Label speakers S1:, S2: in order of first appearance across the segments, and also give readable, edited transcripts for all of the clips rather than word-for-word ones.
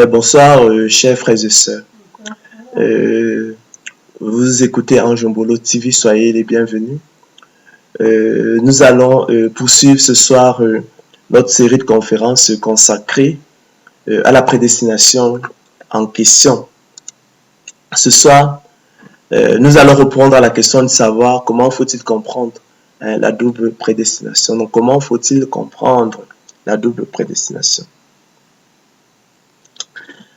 S1: Bonsoir, chers frères et sœurs. Vous écoutez Anjombolo TV, soyez les bienvenus. Nous allons poursuivre ce soir notre série de conférences consacrée à la prédestination en question. Ce soir, nous allons reprendre à la question de savoir comment faut-il comprendre la double prédestination. Donc, comment faut-il comprendre la double prédestination?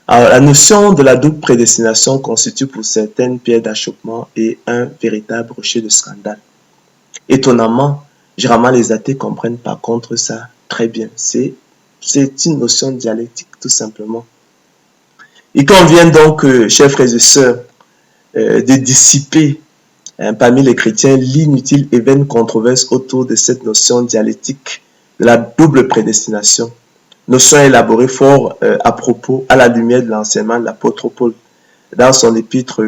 S1: Alors, la notion de la double prédestination constitue pour certaines pierres d'achoppement et un véritable rocher de scandale. Étonnamment, généralement les athées comprennent par contre ça très bien. C'est une notion dialectique tout simplement. Il convient donc, chers frères et sœurs, de dissiper parmi les chrétiens l'inutile et vaine controverse autour de cette notion dialectique de la double prédestination. Notion élaborée fort à propos, à la lumière de l'enseignement de l'apôtre Paul dans son épître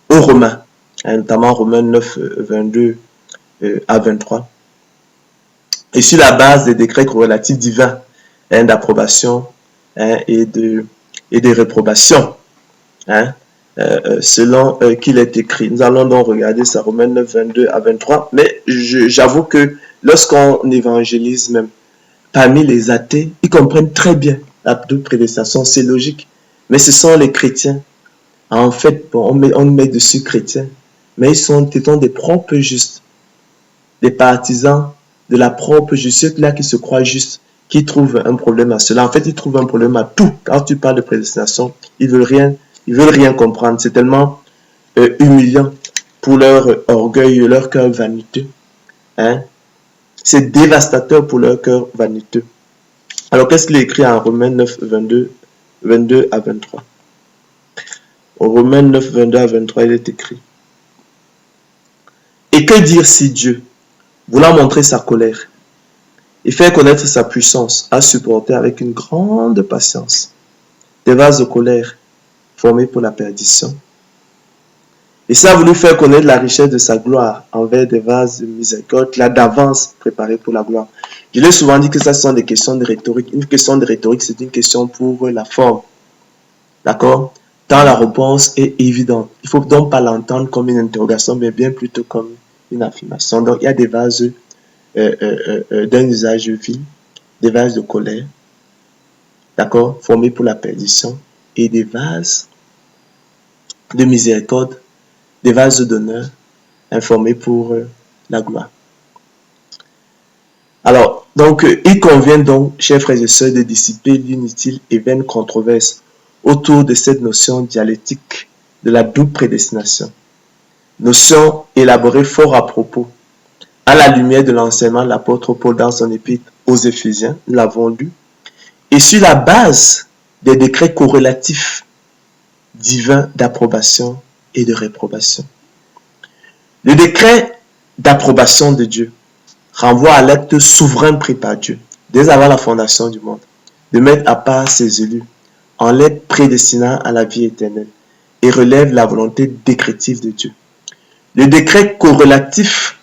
S1: aux Romains, notamment Romains 9, 22 à 23. Et sur la base des décrets corrélatifs divins d'approbation et de réprobation, selon qu'il est écrit. Nous allons donc regarder ça, Romains 9, 22 à 23. Mais j'avoue que lorsqu'on évangélise même, parmi les athées, ils comprennent très bien la double prédestination, c'est logique. Mais ce sont les chrétiens. En fait, on met dessus chrétiens, mais ils sont des propres justes, des partisans de la propre justice, ceux-là qui se croient justes, qui trouvent un problème à cela. En fait, ils trouvent un problème à tout. Quand tu parles de prédestination, ils veulent rien comprendre. C'est tellement humiliant pour leur orgueil, leur cœur vaniteux. C'est dévastateur pour leur cœur vaniteux. Alors, qu'est-ce qu'il est écrit en Romains 9, 22 à 23? Au Romains 9, 22 à 23, il est écrit. Et que dire si Dieu, voulant montrer sa colère et faire connaître sa puissance, a supporté avec une grande patience des vases de colère formés pour la perdition, et ça a voulu faire connaître la richesse de sa gloire envers des vases de miséricorde qu'il a d'avance préparés pour la gloire. Je l'ai souvent dit que ça sont des questions de rhétorique. Une question de rhétorique, c'est une question pour la forme. D'accord? Tant la réponse est évidente. Il ne faut donc pas l'entendre comme une interrogation, mais bien plutôt comme une affirmation. Donc, il y a des vases d'un usage vil, des vases de colère, d'accord, formés pour la perdition, et des vases de miséricorde, des vases d'honneur informés pour la gloire. Alors, donc, il convient donc, chers frères et sœurs, de dissiper l'inutile et vaine controverse autour de cette notion dialectique de la double prédestination. Notion élaborée fort à propos, à la lumière de l'enseignement de l'apôtre Paul dans son épître aux Éphésiens, nous l'avons lu, et sur la base des décrets corrélatifs divins d'approbation et de réprobation. Le décret d'approbation de Dieu renvoie à l'acte souverain pris par Dieu, dès avant la fondation du monde, de mettre à part ses élus, en les prédestinant à la vie éternelle, et relève la volonté décrétive de Dieu. Le décret corrélatif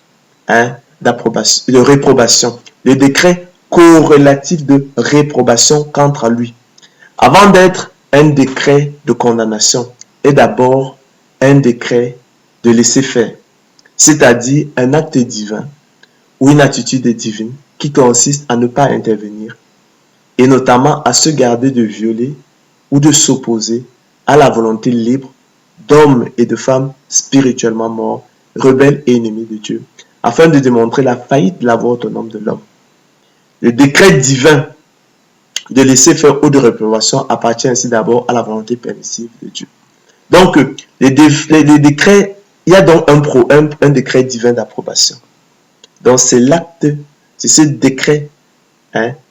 S1: de réprobation, le décret corrélatif de réprobation quant à lui, avant d'être un décret de condamnation, est d'abord un décret de laisser faire, c'est-à-dire un acte divin ou une attitude divine qui consiste à ne pas intervenir et notamment à se garder de violer ou de s'opposer à la volonté libre d'hommes et de femmes spirituellement morts, rebelles et ennemis de Dieu, afin de démontrer la faillite de la voie autonome de l'homme. Le décret divin de laisser faire ou de réprobation appartient ainsi d'abord à la volonté permissive de Dieu. Donc, les décrets, il y a donc un décret divin d'approbation. Donc, c'est l'acte, c'est ce décret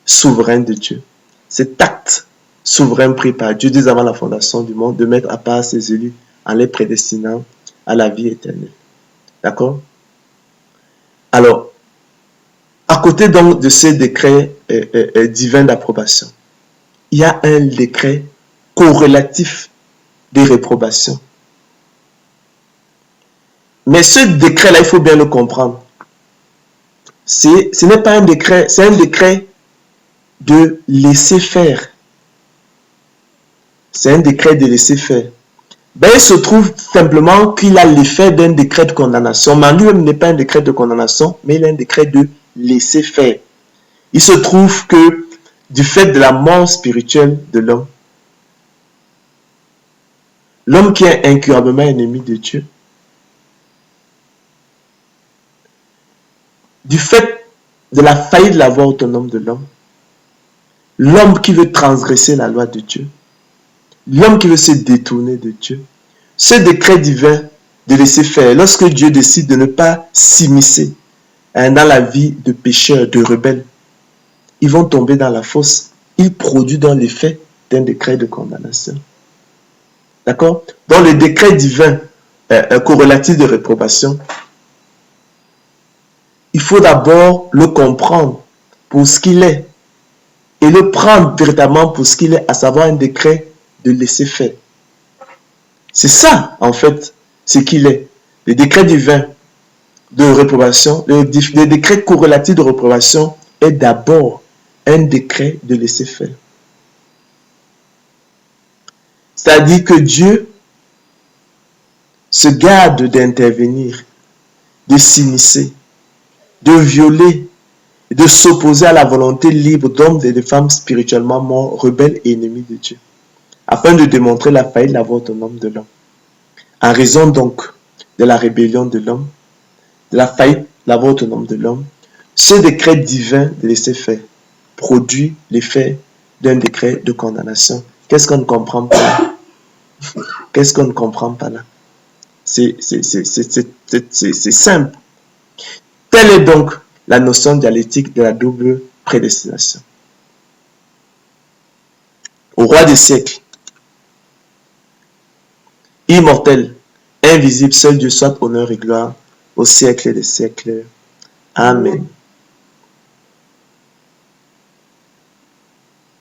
S1: souverain de Dieu. Cet acte souverain pris par Dieu dès avant la fondation du monde de mettre à part ses élus en les prédestinant à la vie éternelle. D'accord? Alors, à côté donc de ces décrets divins d'approbation, il y a un décret corrélatif de réprobation. Mais ce décret-là, il faut bien le comprendre. Ce n'est pas un décret, c'est un décret de laisser faire c'est un décret de laisser faire. Ben, il se trouve simplement qu'il a l'effet d'un décret de condamnation. Mais en lui-même n'est pas un décret de condamnation, mais il est un décret de laisser faire. Il se trouve que du fait de la mort spirituelle de l'homme, l'homme qui est incurablement ennemi de Dieu, du fait de la faillite de la voie autonome de l'homme, l'homme qui veut transgresser la loi de Dieu, l'homme qui veut se détourner de Dieu, ce décret divin de laisser faire, lorsque Dieu décide de ne pas s'immiscer dans la vie de pécheurs, de rebelles, ils vont tomber dans la fosse. Il produit dans l'effet d'un décret de condamnation. D'accord? Dans le décret divin corrélatif de réprobation, il faut d'abord le comprendre pour ce qu'il est et le prendre véritablement pour ce qu'il est, à savoir un décret de laisser faire. C'est ça, en fait, ce qu'il est. Le décret divin de réprobation, le décret corrélatif de réprobation est d'abord un décret de laisser faire. C'est-à-dire que Dieu se garde d'intervenir, de s'immiscer, de violer, de s'opposer à la volonté libre d'hommes et de femmes spirituellement morts, rebelles et ennemis de Dieu, afin de démontrer la faillite de la voie autonome de l'homme. En raison donc de la rébellion de l'homme, de la faillite de la voie autonome de l'homme, ce décret divin de laisser faire produit l'effet d'un décret de condamnation. Qu'est-ce qu'on ne comprend pas là? Qu'est-ce qu'on ne comprend pas là? C'est simple. Telle est donc la notion dialectique de la double prédestination. Au roi des siècles, immortel, invisible, seul Dieu soit honneur et gloire au siècle des siècles. Amen.